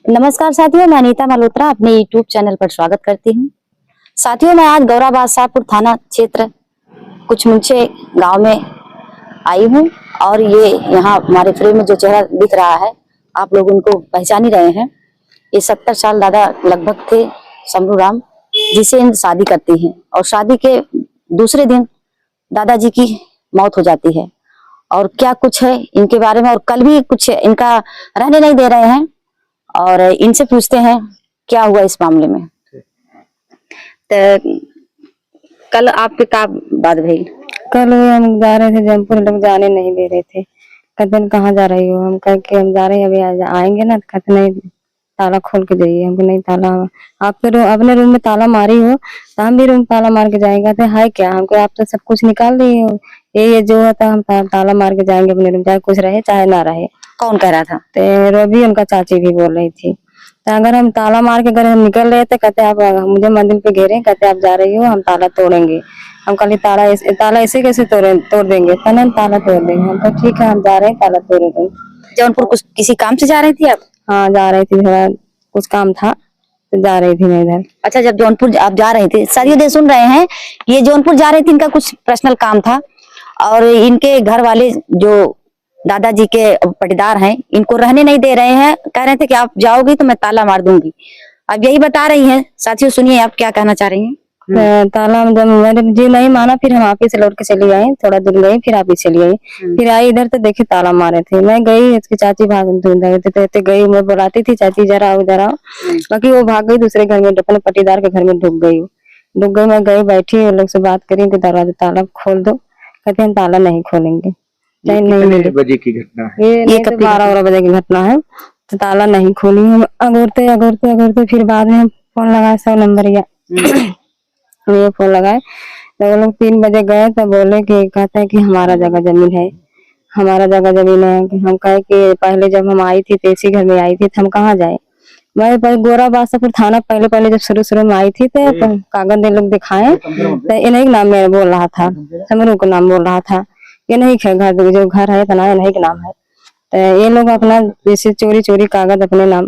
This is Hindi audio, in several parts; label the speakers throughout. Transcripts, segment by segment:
Speaker 1: नमस्कार साथियों, मैं अनीता मल्होत्रा अपने YouTube चैनल पर स्वागत करती हूँ। साथियों, मैं आज गौरा बादशाहपुर थाना क्षेत्र कुछ मुंचे गांव में आई हूँ और ये यहाँ हमारे फ्रेम में जो चेहरा दिख रहा है, आप लोग उनको पहचान ही रहे हैं। ये 70 साल दादा लगभग थे शंभू राम, जिसे इन शादी करती हैं और शादी के दूसरे दिन दादाजी की मौत हो जाती है। और क्या कुछ है इनके बारे में, और कल भी कुछ इनका रहने नहीं दे रहे हैं और इनसे पूछते हैं क्या हुआ इस मामले में। तो कल आपके का बात भई?
Speaker 2: कल हम जा रहे थे जमपुर, लोग जाने नहीं दे रहे थे। कहते कहाँ जा रही हो? हम कह के हम जा रहे हैं, अभी आएंगे ना। कहते नहीं, ताला खोल के जाइए। हमको नहीं, ताला आपके अपने रूम में ताला मारी हो तो हम भी रूम ताला मार के जाएंगे। कहते है क्या? हमको आप तो सब कुछ निकाल दिए हो, ये जो है हम ताला मार के जाएंगे अपने रूम, चाहे कुछ रहे चाहे ना रहे।
Speaker 1: कौन कह रहा था?
Speaker 2: तो रवि उनका चाची भी बोल रही थी। तो अगर हम ताला मार के अगर हम निकल रहे थे, कहते आप मुझे मंदिर पे घेरे, कहते आप जा रही हो, हम ताला तोड़ेंगे। हम कल ताला ऐसे कैसे तोड़ देंगे? कहना ताला तोड़ देंगे। हम कहा ठीक है, हम जा रहे हैं, ताला तोड़ देंगे।
Speaker 1: जौनपुर कुछ किसी काम से जा रही थी आप?
Speaker 2: हाँ, जा रही थी, थोड़ा कुछ काम था तो जा रही थी मैं इधर।
Speaker 1: अच्छा, जब जौनपुर आप जा रहे थे, सर ये सुन रहे हैं, ये जौनपुर जा रही थी, इनका कुछ पर्सनल काम था और इनके घर वाले जो दादाजी के पटीदार हैं, इनको रहने नहीं दे रहे हैं। कह रहे थे कि आप जाओगी तो मैं ताला मार दूंगी। अब यही बता रही हैं। साथियों सुनिए, आप क्या कहना चाह रही हैं?
Speaker 2: ताला जब मेरे जी नहीं माना, फिर हम आप ही से लौट के चली आई। थोड़ा दूर गई, फिर आप ही चली आई। फिर आई इधर तो देखी ताला मारे थे। मैं गई, इसकी चाची भाग गई, मैं बुलाती थी चाची जरा आओ इधर आओ, बाकी वो भाग गई दूसरे घर में, अपने पटीदार के घर में ढुक गई। मैं गई, बैठी, उन लोग से बात करी कि दरवाजा ताला खोल दो। कहते हैं ताला नहीं खोलेंगे।
Speaker 3: कितने बजे की घटना है?
Speaker 2: ये तो 12 बजे की घटना है। तो ताला नहीं खोली। हम अगोरते फिर बाद में हम फोन लगाया 100 नंबर या ये फोन लगाए तो वो लोग 3 बजे गए तो बोले कि कहते हैं कि हमारा जगह जमीन है, हमारा जगह जमीन है। कि हम कहे कि पहले जब हम आई थी तो इसी घर में आई थी, तो हम कहाँ जाए? मैं गोरा बादशाहपुर थाना पहले जब शुरू में आई थी तो कागज लोग दिखाए तो इन्हीं के नाम में बोल रहा था, समरू का नाम बोल रहा था। ये नहीं घर जो घर है तना इन्हीं के नाम है। तो ये लोग अपना जैसे चोरी कागज अपने नाम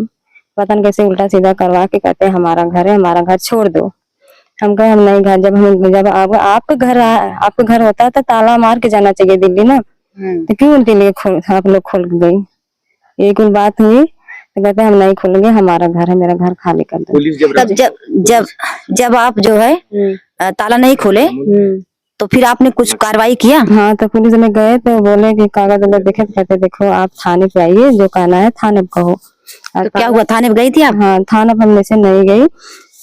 Speaker 2: पता नहीं कैसे उल्टा सीधा करवा के कहते हैं हमारा घर है, हमारा घर छोड़ दो। हम कहे हम नहीं घर, जब आपका घर होता है तो ताला मार के जाना चाहिए दिल्ली ना, तो क्यों उनके लिए आप लोग खोल के गई? ये कुल बात हुई तो कहते हम नहीं खोलेंगे, हमारा घर है, मेरा घर खाली कर दो।
Speaker 1: तब जब आप जो है ताला नहीं खोले तो फिर आपने कुछ कार्रवाई किया?
Speaker 2: हाँ, तो पुलिस में गए तो बोले कि कागज लोग देखे, कहते देखो आप थाने पे आइए, जो कहना है थाने पे कहो।
Speaker 1: तो क्या हुआ, थाने पे गई थी आप?
Speaker 2: हाँ, थाना पर में से नहीं गई।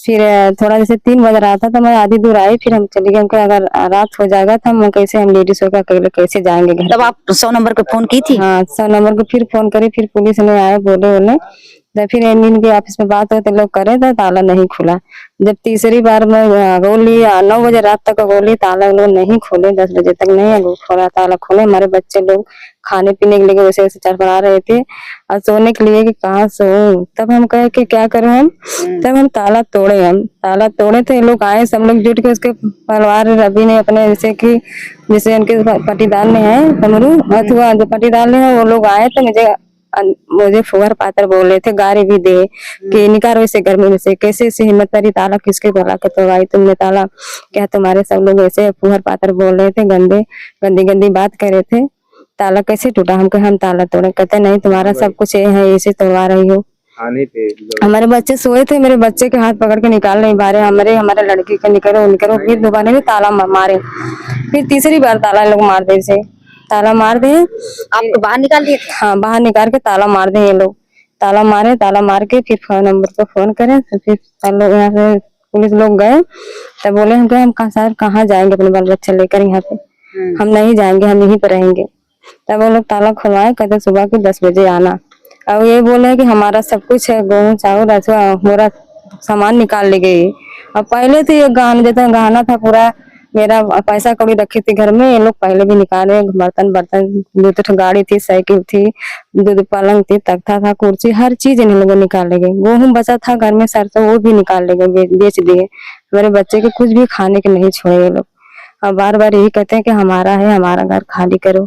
Speaker 2: फिर थोड़ा जैसे 3 बज रहा था तो मैं आधी दूर आई, फिर हम चली गए। अगर रात हो जाएगा तो हम कैसे, हम लेडीज होकर अकेले कैसे जाएंगे घर?
Speaker 1: तब आप 100 नंबर पे फोन की थी?
Speaker 2: हाँ, 100 नंबर को फिर फोन करी, फिर पुलिस ने आए, बोले तो फिर एडमिन के ऑफिस में बात होते लोग करे तो ताला नहीं खुला। जब तीसरी बार मैं गोली 9 बजे रात तक गोली, ताला लोग नहीं खोले, 10 बजे तक नहीं खोला, ताला खोले। हमारे बच्चे लोग खाने पीने के लिए वैसे चढ़पड़ा रहे थे और सोने के लिए कि कहाँ सो। तब हम कहे कि क्या करें हम, तब हम ताला तोड़े थे। लोग आए, सब लोग जुट के, उसके परिवार रवि ने अपने जैसे उनके पटीदार ने है समरू अथवा जो पटीदार ने है, वो लोग आए तो मुझे फुहर पातर बोल रहे थे, गाड़ी भी दे कि निकालो इसे घर में से, कैसे हिम्मत करी, ताला किसके बोला के तोड़वाई तुमने ताला? क्या तुम्हारे सब लोग ऐसे फुहर पातर बोल रहे थे, गंदी बात कर रहे थे, ताला कैसे टूटा? हम ताला तोड़े। कहते नहीं, तुम्हारा सब कुछ ये है, ऐसे तोड़वा रही हो। हमारे बच्चे सोए थे, मेरे बच्चे के हाथ पकड़ के निकाल नहीं पा रहे, हमारे लड़की के निकलो। फिर दोबारा भी ताला मारे, फिर तीसरी बार ताला लोग मार दे से, ताला मार दे।
Speaker 1: आपको बाहर निकाल दिए?
Speaker 2: हाँ, बाहर निकाल के ताला मार दे ये लोग। ताला मार के फिर फोन नंबर पे फोन करे तो फिर लोग यहाँ से पुलिस लोग गए तब बोले हम कहाँ जाएंगे अपने बाल बच्चे लेकर यहाँ पे? हम नहीं जाएंगे, हम यहीं पे रहेंगे। तब वो लोग ताला खुलवाए, कहते सुबह के 10 बजे आना। अब ये बोले कि हमारा सब कुछ है, गेहूँ चावल मेरा सामान निकाल ले गई। अब पहले तो ये गहना था पूरा, मेरा पैसा कौड़ी रखी थी घर में, ये लोग पहले भी निकाले। बर्तन 2 गाड़ी थी, साइकिल थी, 2 पलंग थी, तख्ता था, कुर्सी, हर चीज इन लोगों निकाल ले गए। गेहूँ बचा था घर में सरसों, वो भी निकाल ले गए, बेच दिए। मेरे बच्चे के कुछ भी खाने के नहीं छोड़े ये लोग। अब बार यही कहते हैं कि हमारा है, हमारा घर खाली करो।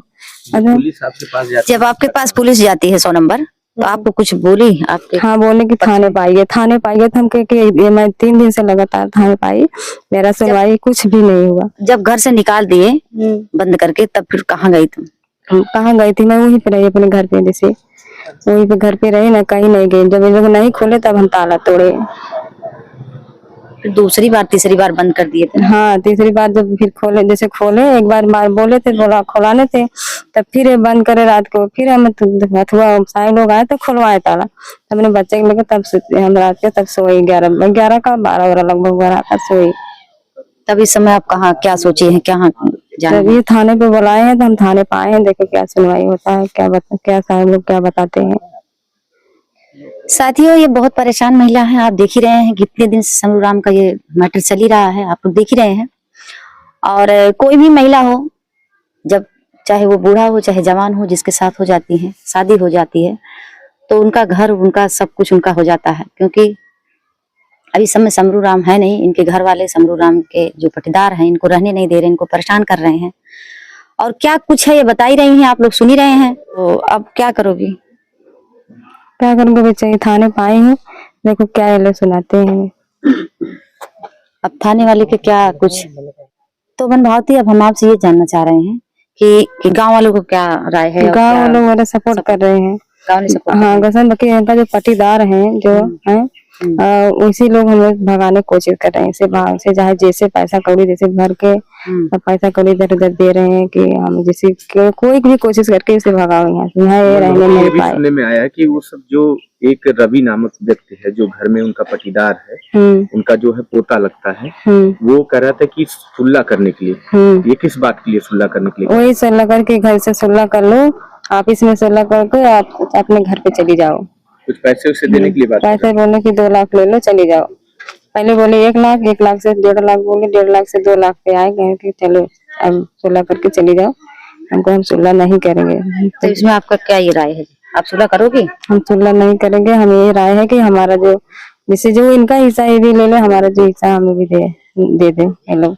Speaker 3: पुलिस आपके पास जाती है?
Speaker 1: जब आपके पास पुलिस जाती है 100 नंबर तो आपको कुछ बोली आपके?
Speaker 2: हाँ, बोले कि थाने पाइए, थाने पाइए। तो हम कहे कि ये मैं 3 दिन से लगातार थाने पाई, मेरा सुनवाई कुछ भी नहीं हुआ।
Speaker 1: जब घर से निकाल दिए बंद करके, तब फिर कहाँ गई तुम?
Speaker 2: कहाँ गई थी मैं? वहीं पे रही अपने घर पे, जैसे वहीं पे घर पे रही ना, कहीं नहीं गई। जब ये लोग नहीं खोले तब हम ताला तोड़े।
Speaker 1: फिर दूसरी बार तीसरी बार बंद कर दिए थे ना?
Speaker 2: हाँ, तीसरी बार जब फिर खोले, जैसे खोले एक बार मार बोले थे, बोला खुलाने थे, तब फिर ये बंद करे रात को। फिर हम अथवा सारे लोग आए तो खुलवाए ताला। तब अपने बच्चे के लेकर तब हम रात के तब सोई 11 का 12 लगभग बरा का सोई।
Speaker 1: तब इस समय आप कहाँ क्या सोचे हैं, क्या जाना
Speaker 2: जब ये थाने पे बुलाए हैं तो हम थाने पे आए हैं, देखो क्या सुनवाई होता है, क्या साहब लोग क्या बताते हैं।
Speaker 1: साथियों, ये बहुत परेशान महिला है। आप देख ही रहे हैं कितने दिन से समरू राम का ये मैटर चल ही रहा है, आप लोग देख ही रहे हैं। और कोई भी महिला हो, जब चाहे वो बूढ़ा हो चाहे जवान हो, जिसके साथ हो जाती है, शादी हो जाती है, तो उनका घर, उनका सब कुछ उनका हो जाता है। क्योंकि अभी समय समरू राम है नहीं, इनके घर वाले समरू राम के जो पटीदार हैं, इनको रहने नहीं दे रहे, इनको परेशान कर रहे हैं। और क्या कुछ है ये बता ही रही हैं, आप लोग सुन ही रहे हैं। तो अब क्या करोगी?
Speaker 2: क्या करूँगा, बेचारी थाने पे आई हूँ, देखो क्या ये लोग सुनाते हैं।
Speaker 1: अब थाने वाले के क्या कुछ तो मन भावती, अब हम आपसे ये जानना चाह रहे हैं कि गांव वालों को क्या राय है?
Speaker 2: गांव वालों मेरा सपोर्ट कर रहे हैं।
Speaker 1: गांव ने सपोर्ट?
Speaker 2: हाँ, गसन बाकी इनका जो पटीदार हैं जो हैं, उसी लोग हमें भगाने की कोशिश कर रहे हैं। इसे भाग से चाहे जैसे पैसा कौड़ी जैसे भर के पैसा कौड़ी इधर उधर दे रहे हैं कि हम जैसे कोई भी कोशिश करके इसे भगाओ यहाँ से, यहाँ ये रहने नहीं पाए।
Speaker 3: सुनने में आया कि वो सब जो एक रवि नामक व्यक्ति है जो घर में उनका पटीदार है, उनका जो है पोता लगता है, वो कह रहा था कि सुलह करने के लिए। ये किस बात के लिए सुलह करने के लिए?
Speaker 2: वही सुलह करके घर से सुलह कर लो, आप इसमें सुलह करके आप अपने घर पे चली जाओ।
Speaker 3: कुछ पैसे उसे देने के लिए बात?
Speaker 2: पैसे बोले कि 2 लाख ले लो चली जाओ। पहले बोले 1 लाख, 1 लाख से 1.5 लाख बोले, 1.5 लाख से 2 लाख पे आए, कहे कि चलो अब सुलह करके चली जाओ। हमको हम सुलह नहीं करेंगे।
Speaker 1: तो इसमें आपका क्या ये राय है, आप सुलह करोगे?
Speaker 2: हम सुलह नहीं करेंगे। हम ये राय है कि हमारा जो जैसे जो इनका हिस्सा ये भी ले ले, हमारा जो हिस्सा हमें भी दे दे ये लोग।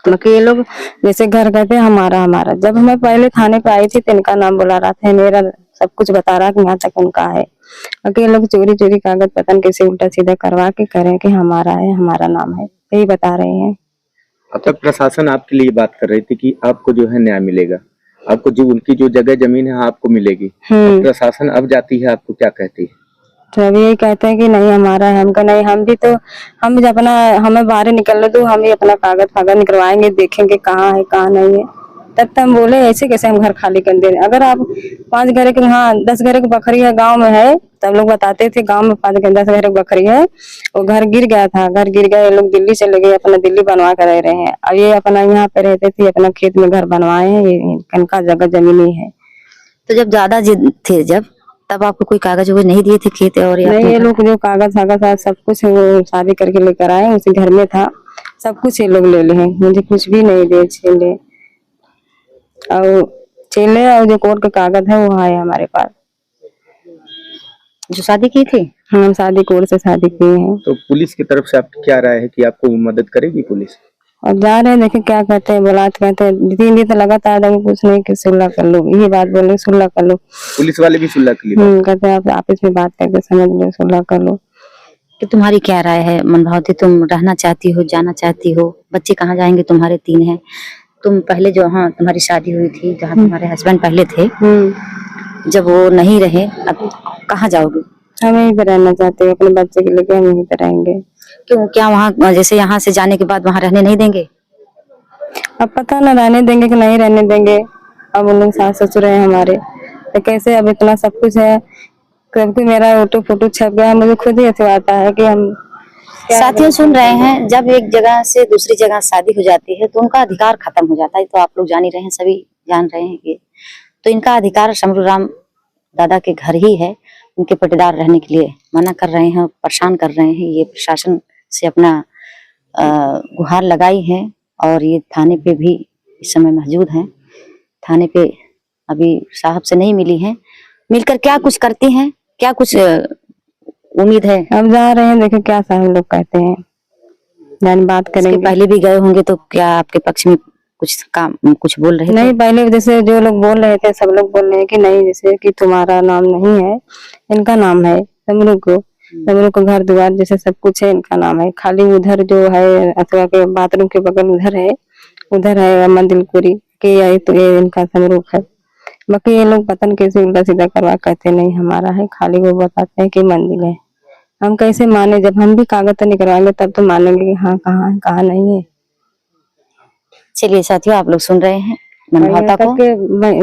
Speaker 2: क्योंकि ये लोग जैसे घर कहते हैं हमारा हमारा। जब मैं पहले थाने पे आई थी तो इनका नाम बुला रहा था, मेरा सब कुछ बता रहा कि यहाँ तक उनका है। ये लोग चोरी चोरी कागज पता नहीं कैसे उल्टा सीधा करवा के करें कि हमारा है, हमारा नाम है, यही बता रहे हैं।
Speaker 3: अब तक प्रशासन आपके लिए बात कर रही थी कि आपको जो है न्याय मिलेगा, आपको जो उनकी जो जगह जमीन है आपको मिलेगी। प्रशासन अब जाती है, आपको क्या कहती है?
Speaker 2: तो अभी यही कहते हैं कि नहीं हमारा है। हमका नहीं, हम भी तो हम जब अपना हमें बाहर निकलने दो, हम भी अपना कागज निकलवाएंगे, देखेंगे कहाँ है कहाँ नहीं है। तब तो हम बोले ऐसे कैसे हम घर खाली कर दे रहे। अगर आप 5 घर के, हाँ 10 घर की बकरी है गांव में है, तब लोग बताते थे गांव में 10 घर की बकरी है, वो घर गिर गया था, घर गिर गया, ये लोग दिल्ली चले गए, अपना दिल्ली बनवा कर रह रहे हैं। अब ये अपना यहाँ पे रहते थे, अपना खेत में घर बनवाए हैं, ये इनका जगह जमीनी है।
Speaker 1: तो जब ज्यादा थे जब, तब आपको कोई कागज वो नहीं दिए थे खेत? और
Speaker 2: नहीं, ये लोग जो कागज सब कुछ वो शादी करके लेकर आए, उसी घर में था, सब कुछ ये लोग ले ले हैं, मुझे कुछ भी नहीं दे छीले। और जो कोर्ट का कागज है वो है हमारे पास।
Speaker 1: जो शादी की थी?
Speaker 2: हम शादी कोर्ट से शादी की है।
Speaker 3: तो पुलिस की तरफ से आपकी क्या राय है कि आपको मदद करेगी पुलिस?
Speaker 2: और जा रहे हैं, देखे क्या कहते हैं। बुलाते कहते हैं 3 दिन तो लगातार कुछ नहीं कि सुलह कर लो, यही बात बोले सुलह कर लो।
Speaker 3: पुलिस वाले भी सुलह के लिए
Speaker 2: कहते हैं आप आपस में बात करके समझ लो, सुलह कर लो।
Speaker 1: कि तुम्हारी क्या राय है मनभावती? तुम रहना चाहती हो, जाना चाहती हो? बच्चे कहाँ जाएंगे? तुम्हारे 3 हैं। तुम पहले जो हाँ तुम्हारी शादी हुई थी, जहाँ तुम्हारे हस्बैंड पहले थे, जब वो नहीं रहे, अब कहाँ जाओगे?
Speaker 2: हम यहीं पे रहना चाहते हैं, अपने बच्चे के लेके हम यहीं पे रहेंगे।
Speaker 1: क्यों, क्या वहाँ जैसे यहाँ से जाने के बाद वहाँ रहने नहीं देंगे?
Speaker 2: अब पता न रहने देंगे कि नहीं रहने देंगे। अब उन लोग सास ससुर है हमारे, तो कैसे अब इतना सब कुछ है, क्योंकि मेरा फोटो छप गया, मुझे खुद ही ऐसा आता है कि हम।
Speaker 1: साथियों सुन रहे हैं, जब एक जगह से दूसरी जगह शादी हो जाती है तो उनका अधिकार खत्म हो जाता है। तो आप लोग जान ही रहे हैं, सभी जान रहे हैं ये। तो इनका अधिकार समरू राम दादा के घर ही है, उनके पटीदार रहने के लिए मना कर रहे हैं, परेशान कर रहे हैं। ये प्रशासन से अपना गुहार लगाई है और ये थाने पे भी इस समय मौजूद हैं। थाने पे अभी साहब से नहीं मिली हैं, मिलकर क्या कुछ करती हैं, क्या कुछ उम्मीद है?
Speaker 2: अब जा रहे हैं, देखो क्या साहब लोग कहते हैं, जान बात करेंगे।
Speaker 1: पहले भी गए होंगे तो क्या आपके पक्ष में कुछ काम कुछ बोल रहे थे?
Speaker 2: नहीं, पहले जैसे जो लोग बोल रहे थे सब लोग बोल रहे हैं कि नहीं, जैसे कि तुम्हारा नाम नहीं है, इनका नाम है समरू को। समरू को घर द्वार जैसे सब कुछ है, इनका नाम है। खाली उधर जो है अथवा के बाथरूम के बगल उधर है मंदिलपुरी के, ये इनका समरूप है। बाकी ये लोग पता नहीं कैसे उल्टा सीधा करवा कहते नहीं हमारा है, खाली वो बताते हैं कि मंदिर है। हम कैसे माने, जब हम भी कागज तो नहीं करवाएंगे तब तो मानेंगे कि हाँ कहाँ है कहाँ नहीं है।
Speaker 1: चलिए साथियों, आप लोग सुन रहे हैं मनभावता को।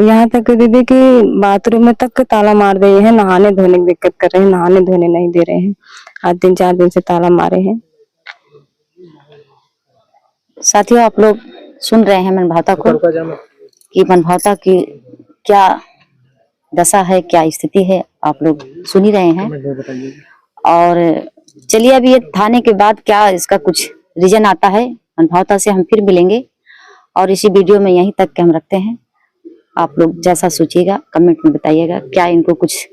Speaker 2: यहाँ तक कि दीदी की बाथरूम में तक ताला मार दिए हैं, नहाने धोने की दिक्कत कर रहे हैं, नहाने धोने नहीं दे रहे हैं। आज 3-4 दिन से ताला मारे हैं।
Speaker 1: साथियों, आप लोग सुन रहे हैं मनभावता को कि मनभावता की क्या दशा है, क्या स्थिति है, आप लोग सुन ही रहे हैं। और चलिए, अभी ये थाने के बाद क्या इसका कुछ रीजन आता है, मनभावता से हम फिर मिलेंगे। और इसी वीडियो में यहीं तक के हम रखते हैं। आप लोग जैसा सोचिएगा कमेंट में बताइएगा, क्या इनको कुछ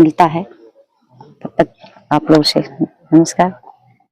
Speaker 1: मिलता है। तब तक आप लोग से नमस्कार।